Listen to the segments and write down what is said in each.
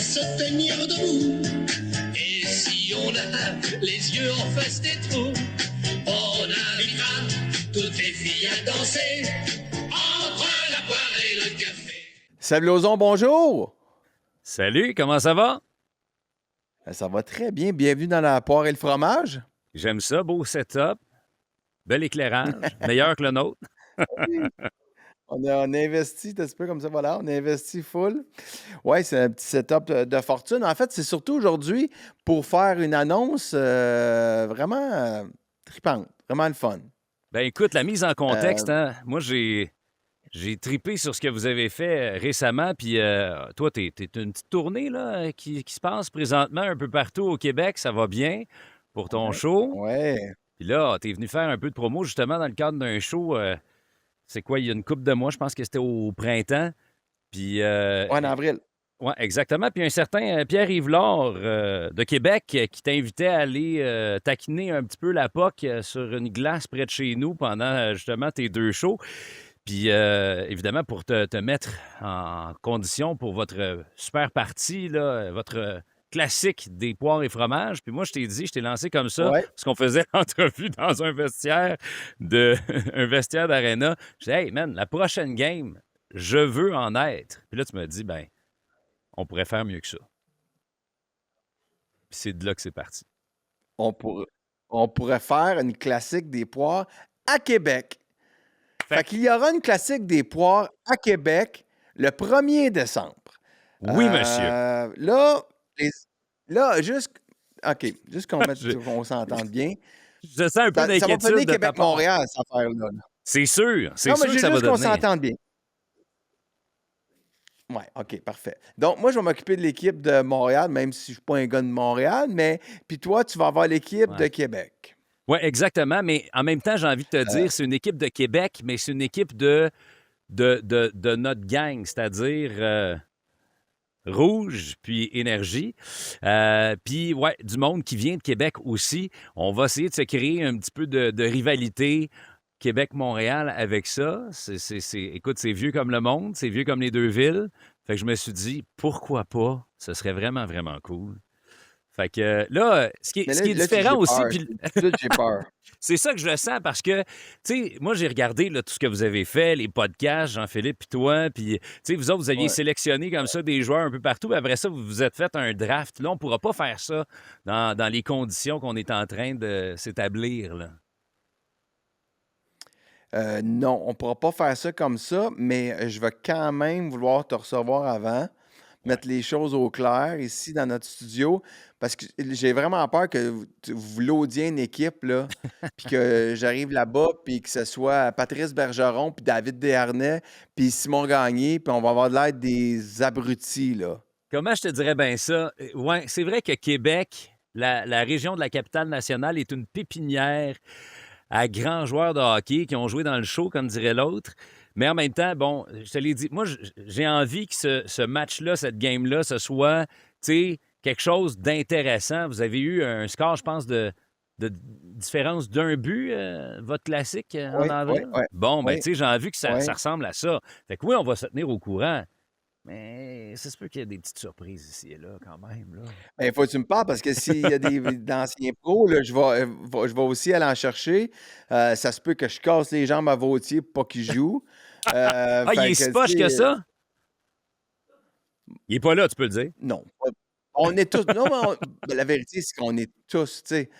se tenir debout. Et si on a les yeux en face des trous, on invitera toutes les filles à danser entre la poire et le café. Salut Ozon, bonjour! Salut, comment ça va? Ça va très bien. Bienvenue dans la poire et le fromage. J'aime ça, beau setup, bel éclairage, meilleur que le nôtre. On a investi, un petit peu comme ça, voilà, on a investi full. Oui, c'est un petit setup de fortune. En fait, c'est surtout aujourd'hui pour faire une annonce vraiment tripante, vraiment le fun. Ben écoute, la mise en contexte, Euh, moi j'ai tripé sur ce que vous avez fait récemment, puis toi, t'es une petite tournée là, qui se passe présentement un peu partout au Québec, ça va bien pour ton ouais, show. ouais. Puis là, t'es venu faire un peu de promo justement dans le cadre d'un show, c'est quoi, il y a une couple de mois, je pense que c'était au printemps. Puis Ouais, en avril. oui, exactement. Puis un certain Pierre-Yves Lard de Québec qui t'invitait à aller taquiner un petit peu la POC sur une glace près de chez nous pendant justement tes deux shows. Puis évidemment, pour te mettre en condition pour votre super partie, là, votre classique des poires et fromages. Puis moi, je t'ai lancé comme ça, Ouais. parce qu'on faisait l'entrevue dans un vestiaire un vestiaire d'aréna. Je dis, hey man, la prochaine game, je veux en être. Puis là, tu me dis, ben, on pourrait faire mieux que ça. Puis c'est de là que c'est parti. On, pour- on pourrait faire une classique des poires à Québec. Fait qu'il y aura une classique des poires à Québec le 1er décembre. Oui, monsieur. Là, là, juste Je, qu'on s'entende bien. je sens un peu Ça va d'inquiétude venir de ta part. Québec-Montréal, cette affaire-là. C'est Non, mais sûr que j'ai ça va juste qu'on devenir. s'entende bien. Oui, OK, parfait. Donc, moi, je vais m'occuper de l'équipe de Montréal, même si je ne suis pas un gars de Montréal, mais puis toi, tu vas avoir l'équipe Ouais. de Québec. Oui, exactement. Mais en même temps, j'ai envie de te Euh, dire, c'est une équipe de Québec, mais c'est une équipe de notre gang, c'est-à-dire Rouge, puis Énergie. Puis, ouais, du monde qui vient de Québec aussi. On va essayer de se créer un petit peu de rivalité Québec-Montréal avec ça. Écoute, c'est vieux comme le monde, c'est vieux comme les deux villes. Fait que je me suis dit, pourquoi pas? Ce serait vraiment, vraiment cool. Fait que là, mais ce qui est là, différent j'ai aussi, peur. puis Tout de suite, j'ai peur. c'est ça que je le sens parce que, tu sais, moi, j'ai regardé là, tout ce que vous avez fait, les podcasts, Jean-Philippe, puis toi, puis, tu sais, vous autres, vous aviez Ouais. sélectionné comme ça des joueurs un peu partout, puis après ça, vous vous êtes fait un draft. Là, on ne pourra pas faire ça dans les conditions qu'on est en train de s'établir, là. Non, on ne pourra pas faire ça comme ça, mais je vais quand même vouloir te recevoir avant, Ouais. mettre les choses au clair ici dans notre studio, parce que j'ai vraiment peur que vous laudiez une équipe, là, puis que j'arrive là-bas, puis que ce soit Patrice Bergeron, puis David Desharnais, puis Simon Gagné, puis on va avoir de l'air des abrutis, là. Comment je te dirais bien ça? Ouais, c'est vrai que Québec, la région de la capitale nationale, est une pépinière à grands joueurs de hockey qui ont joué dans le show, comme dirait l'autre. Mais en même temps, bon, je te l'ai dit, moi, j'ai envie que ce match-là, cette game-là, ce soit, tu sais, quelque chose d'intéressant. Vous avez eu un score, je pense, de différence d'un but, votre classique en Oui, oui, avril. oui, Bon, ben, oui, tu sais, j'ai envie que ça oui. ressemble à ça. Fait que oui, on va se tenir au courant. Mais ça se peut qu'il y ait des petites surprises ici et là, quand même, là. Il faut que tu me parles parce que s'il y a des d'anciens pros, là, je vais aussi aller en chercher. Ça se peut que je casse les jambes à Vautier pour pas qu'il joue. Ah, il Fait est que, si tu poche que sais, ça? Il est pas là, tu peux le dire. non. On est tous. Non, mais la vérité, c'est qu'on est tous, tu sais.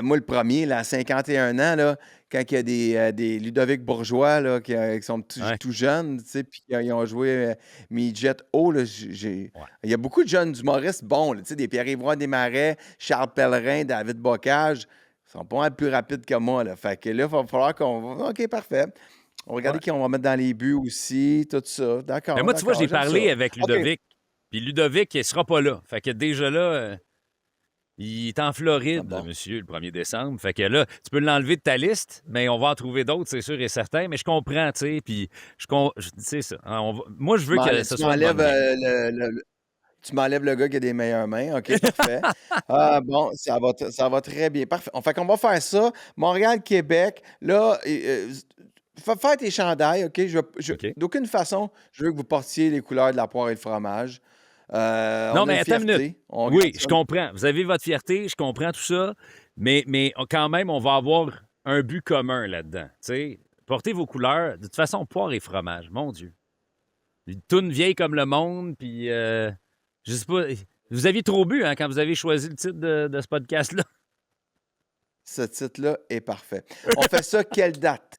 Moi, le premier, là, à 51 ans, là, quand il y a des Ludovic Bourgeois là, qui sont Ouais. tout jeunes, tu sais, puis ils ont joué midget haut, là, Ouais. il y a beaucoup de jeunes humoristes bons, là, tu sais, des Pierre-Yvroy Desmarais, Charles Pellerin, David Bocage, ils sont pas mal plus rapides que moi. Là. Fait que là, il va falloir qu'on. OK, parfait. On va regarder Ouais. qui on va mettre dans les buts aussi, tout ça. Mais D'accord, moi, tu vois, d'accord, j'ai j'aime ça. parlé avec OK. Ludovic. Puis Ludovic, il sera pas là. Fait que déjà là, il est en Ah Floride, bon. monsieur, le 1er décembre. Fait que là, tu peux l'enlever de ta liste, mais on va en trouver d'autres, c'est sûr et certain. Mais je comprends, tu sais, puis c'est ça. Hein, moi, je veux que ce Tu soit une m'enlèves bonne game. tu m'enlèves le gars qui a des meilleures mains. OK, parfait. Ah, bon, ça va très bien. Parfait. Fait qu'on va faire ça. Montréal, Québec. Là, faire tes chandails, OK? OK? D'aucune façon, je veux que vous portiez les couleurs de la poire et le fromage. Non, On a mais une attends une minute. fierté. On Oui, regarde je ça. comprends. Vous avez votre fierté, je comprends tout ça, mais quand même, on va avoir un but commun là-dedans. Tu sais, portez vos couleurs. De toute façon, poire et fromage, mon Dieu. Une toune vieille comme le monde, puis je sais pas. Vous aviez trop bu hein, quand vous avez choisi le titre de ce podcast-là. Ce titre-là est parfait. On fait ça quelle date?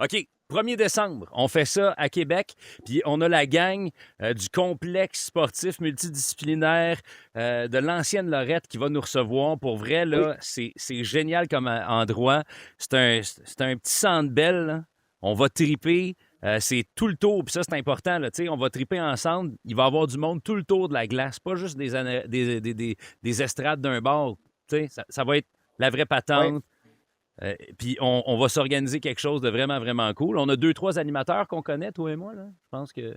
OK. 1er décembre, on fait ça à Québec, puis on a la gang du complexe sportif multidisciplinaire de l'ancienne Lorette qui va nous recevoir. Pour vrai, Oui. là, c'est génial comme endroit. C'est un petit centre belle, là. On va triper. C'est tout le tour, puis ça, c'est important. Là, tu sais, on va triper ensemble. Il va y avoir du monde tout le tour de la glace, pas juste des estrades d'un bar. Tu sais, ça va être la vraie Oui. patente. Puis on va s'organiser quelque chose de vraiment, vraiment cool. On a 2, 3 animateurs qu'on connaît, toi et moi. Là. Je pense que.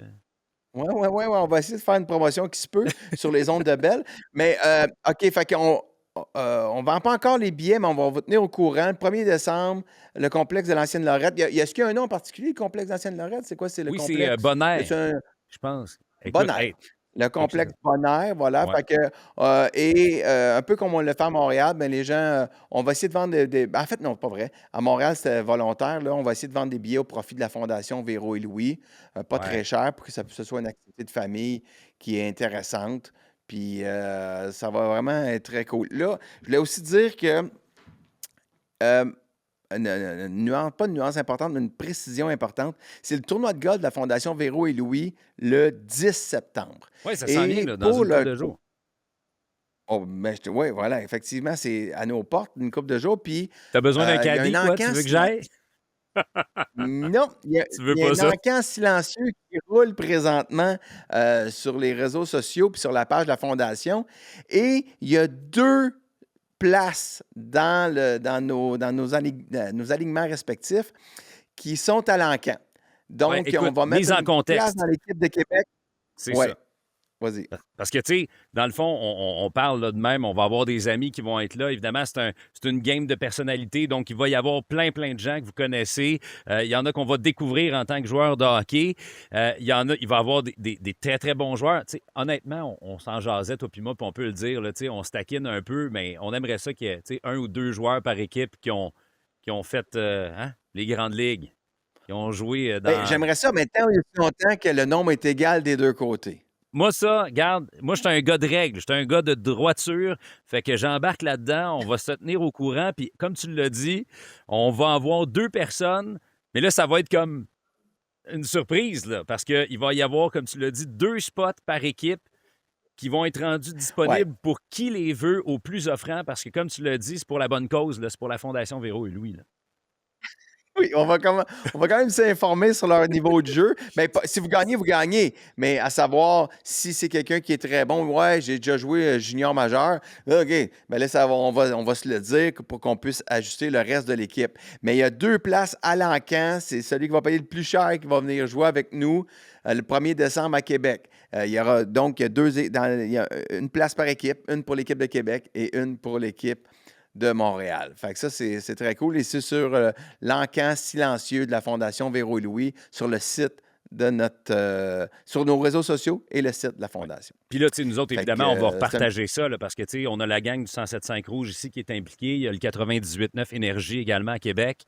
Ouais, on va essayer de faire une promotion qui se peut sur les ondes de Bell. Mais OK, fait qu'on on vend pas encore les billets, mais on va vous tenir au courant. Le 1er décembre, le complexe de l'Ancienne Lorette. Est-ce qu'il y a un nom en particulier, le complexe de l'Ancienne Lorette? C'est quoi? C'est le Oui, c'est complexe? Y Bonaire, a-t-il un je pense. Écoute, Bonaire? hey, Le complexe excellent. Bonaire, voilà. Ouais, Fait que, un peu comme on le fait à Montréal, ben les gens, on va essayer de vendre en fait, non, pas vrai. À Montréal, c'était volontaire. Là, on va essayer de vendre des billets au profit de la Fondation Véro et Louis. Pas très ouais. cher pour que ce soit une activité de famille qui est intéressante. Puis ça va vraiment être très cool. Là, je voulais aussi dire que euh, une nuance, pas une nuance importante, mais une précision importante. C'est le tournoi de golf de la Fondation Véro et Louis le 10 septembre. Ouais, ça s'en vient Et là, dans pour une couple le de jours. Oh, ben, oui, voilà, effectivement, c'est à nos portes, une couple de jours. Puis, T'as besoin d'un il y a un caddie, quoi? Tu encan veux que silencieux. j'aille? Non, Tu veux il y a pas un ça? encan silencieux qui roule présentement sur les réseaux sociaux puis sur la page de la Fondation. Et il y a 2 places dans nos alignements respectifs qui sont à l'encan. Ouais, Donc, on écoute, va mettre mise en une place contexte. dans l'équipe de Québec. C'est Oui, ça. vas-y. Parce que, tu sais, dans le fond, on parle là, de même, on va avoir des amis qui vont être là. Évidemment, c'est une game de personnalité, donc il va y avoir plein, plein de gens que vous connaissez. Il y en a qu'on va découvrir en tant que joueur de hockey. Il va y avoir des très, très bons joueurs. Tu sais, honnêtement, on s'en jasait, toi puis moi, puis on peut le dire, là, tu sais, on se taquine un peu, mais on aimerait ça qu'il y ait tu sais, 1 ou 2 joueurs par équipe qui ont fait hein, les grandes ligues, qui ont joué Ben, dans. j'aimerais ça, mais tant et aussi longtemps que le nombre est égal des deux côtés. Moi, ça, regarde, moi, je suis un gars de règles, je suis un gars de droiture, fait que j'embarque là-dedans, on va se tenir au courant, puis comme tu l'as dit, on va avoir 2 personnes, mais là, ça va être comme une surprise, là, parce qu'il va y avoir, comme tu l'as dit, 2 spots par équipe qui vont être rendus Ouais. disponibles pour qui les veut au plus offrant, parce que comme tu l'as dit, c'est pour la bonne cause, là, c'est pour la Fondation Véro et Louis. Là. Oui, on va quand même s'informer sur leur niveau de jeu. Mais si vous gagnez, vous gagnez. Mais à savoir, si c'est quelqu'un qui est très bon, ouais, j'ai déjà joué junior majeur, là, OK, ben là, on va se le dire pour qu'on puisse ajuster le reste de l'équipe. Mais il y a 2 places à l'encan. C'est celui qui va payer le plus cher qui va venir jouer avec nous le 1er décembre à Québec. Il y aura donc il y a une place par équipe, une pour l'équipe de Québec et une pour l'équipe de Montréal. Fait que ça, c'est très cool. Et c'est sur l'encan silencieux de la Fondation Véro et Louis, sur le site de sur nos réseaux sociaux et le site de la Ouais. Fondation. Puis là, tu sais, nous autres, Fait que évidemment, on va c'est un... repartager ça là, parce que, tu sais, on a la gang du 107.5 Rouge ici qui est impliquée. Il y a le 98.9 Énergie également à Québec.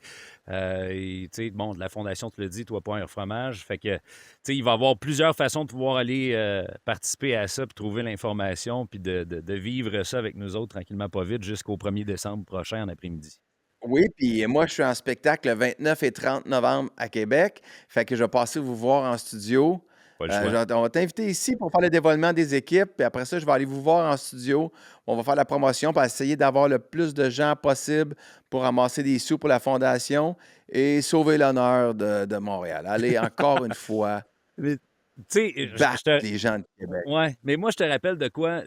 Et, tu sais, bon, de la Fondation, tu le dis, toi, Point Fromage. Fait que, tu sais, il va y avoir plusieurs façons de pouvoir aller participer à ça, puis trouver l'information, puis de vivre ça avec nous autres tranquillement, pas vite, jusqu'au 1er décembre prochain en après-midi. Oui, puis moi, je suis en spectacle le 29 et 30 novembre à Québec. Fait que je vais passer vous voir en studio. Pas le choix. On va t'inviter ici pour faire le dévoilement des équipes. Puis après ça, je vais aller vous voir en studio. On va faire la promotion pour essayer d'avoir le plus de gens possible pour ramasser des sous pour la Fondation et sauver l'honneur de Montréal. Allez, encore une fois, Mais, tu sais, battre les gens de Québec. ouais, mais moi, je te rappelle de quoi.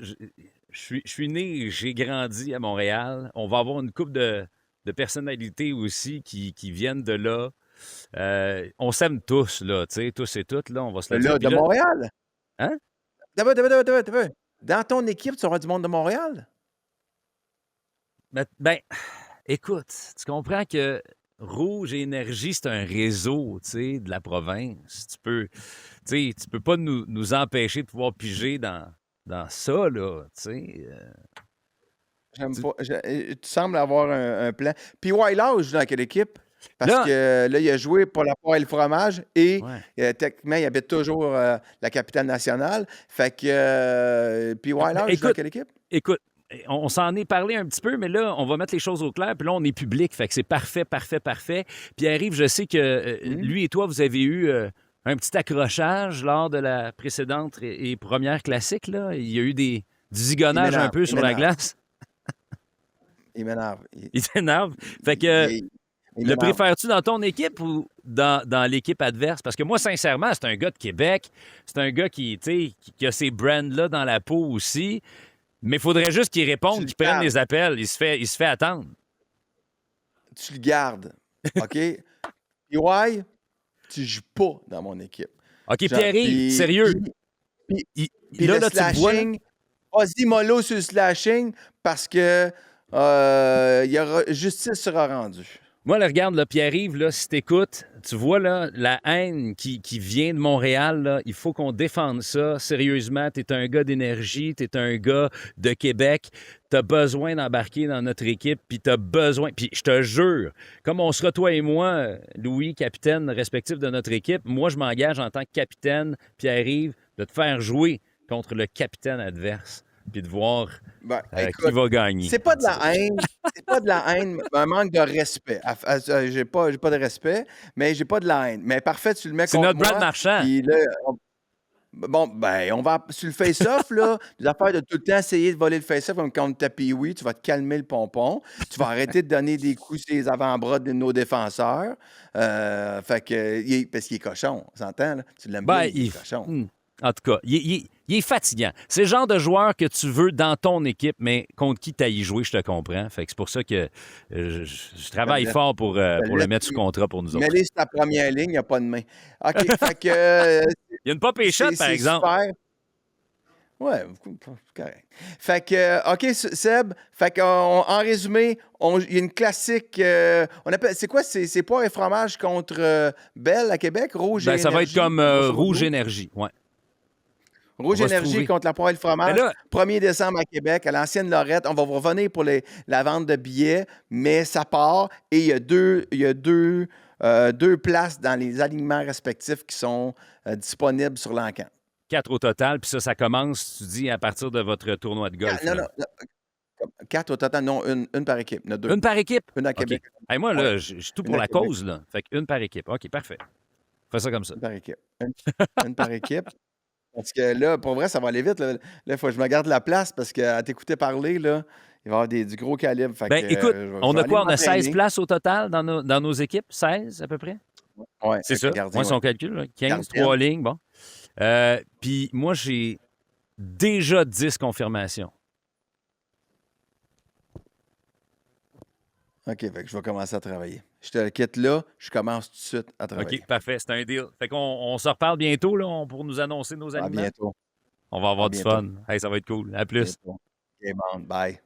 Je suis né, j'ai grandi à Montréal. On va avoir une couple de personnalités aussi qui viennent de là. On s'aime tous, là, tu sais, tous et toutes, là, on va se le dire. Là, Puis de là, Montréal. hein? D'abord. Dans ton équipe, tu auras du monde de Montréal? Ben, écoute, tu comprends que Rouge et Énergie, c'est un réseau, tu sais, de la province. Tu peux pas nous empêcher de pouvoir piger dans ça, là, tu sais. J'aime Tu- pas. Tu sembles avoir un plan. Puis Wyler joue dans quelle équipe? Parce Là, que là, il a joué pour la poire et le fromage et ouais. techniquement, il habite toujours la capitale nationale. Fait que. Puis Wyler joue dans Écoute, quelle équipe? écoute, on s'en est parlé un petit peu, mais là, on va mettre les choses au clair. Puis là, on est public, fait que c'est parfait, parfait, parfait. Puis arrive, je sais que lui et toi, vous avez eu un petit accrochage lors de la précédente et première classique, là. Il y a eu du Il zigonnage un m'énerve. peu Il sur la m'énerve. glace. Il m'énerve. Il t'énerve. Fait Il- que il- il le m'énerve. préfères-tu dans ton équipe ou dans l'équipe adverse? Parce que moi, sincèrement, c'est un gars de Québec. C'est un gars qui, tu sais, qui a ces brands-là dans la peau aussi. Mais il faudrait juste qu'il Tu réponde, le qu'il prenne gardes. les appels. Il se fait attendre. Tu le gardes. OK? PY, tu joues pas dans mon équipe. OK, Genre, Pierre-Yves, sérieux. puis- Il- puis là, le là, tu le vois, là. slashing, vas-y mollo sur le slashing parce que justice sera rendue. Moi, là, regarde, là, Pierre-Yves, là, si t'écoutes, tu vois là, la haine qui vient de Montréal, là, il faut qu'on défende ça sérieusement. T'es un gars d'énergie, t'es un gars de Québec. T'as besoin d'embarquer dans notre équipe, puis t'as besoin... Puis je te jure, comme on sera toi et moi, Louis, capitaine respectif de notre équipe, moi, je m'engage en tant que capitaine, Pierre-Yves, de te faire jouer contre le capitaine adverse, puis de voir Ben, qui écoute, va gagner. c'est pas de la haine, c'est pas de la haine, mais un manque de respect. J'ai pas de respect, mais j'ai pas de la haine. Mais parfait, tu le mets C'est contre notre Brad moi, Marchand. puis là, bon, ben, on va sur le face-off, là, des affaires de tout le temps essayer de voler le face-off comme contre tapis, oui, tu vas te calmer le pompon, tu vas arrêter de donner des coups sur les avant-bras de nos défenseurs, fait que, parce qu'il est cochon, on s'entend, là? Tu l'aimes bien, Ben, il est cochon. en tout cas, il est fatigant. C'est le genre de joueur que tu veux dans ton équipe, mais contre qui tu as y jouer, je te comprends. Fait que c'est pour ça que je travaille fort pour le mettre sous contrat pour nous autres. Mets-les sur ta première ligne, il n'y a pas de main. OK, fait que Il y a une pop et shot, par c'est exemple. super. Ouais, c'est correct. Fait que, OK, Seb, fait en résumé, il y a une classique, on appelle, c'est quoi, c'est poire et fromage contre Belle à Québec, Rouge Ben, et ça va être Énergie, comme grosso modo. Rouge Énergie. Ouais. Rouge On va se Énergie trouver. contre la poire et le Mais fromage, là, 1er décembre à Québec, à l'ancienne Lorette. On va vous revenir pour la vente de billets, mais ça part et il y a deux places dans les alignements respectifs qui sont disponibles sur l'encan. 4 au total, puis ça commence, tu dis, à partir de votre tournoi de golf. Non, là. non, non, 4 au total, non, une par équipe. Il y en a 2. Une par équipe? Une à OK. Québec. Hey, moi, là, Ouais. je suis tout Une pour à la Québec. cause, là. Fait qu'une par équipe. OK, parfait. Fais ça comme ça. Une par équipe. Une par équipe. Parce que là, pour vrai, ça va aller vite. Là, il faut que je me garde la place parce qu'à t'écouter parler, là, il va y avoir du gros calibre. Fait Ben, que, écoute, je on vais a aller quoi? On a 16 m'entraîner. places au total dans nos équipes? 16 à peu près? Ouais, C'est avec ça. le gardien, Moi, son ouais. calcul, là, 15, Gardien. 3 lignes, bon. Puis moi, j'ai déjà 10 confirmations. OK, fait que je vais commencer à travailler. Je te quitte là, je commence tout de suite à travailler. OK, parfait. C'est un deal. Fait qu'on se reparle bientôt là, pour nous annoncer nos À aliments. bientôt. On va avoir À du bientôt. fun. Hey, ça va être cool. À plus. Bientôt. OK, bon, bye.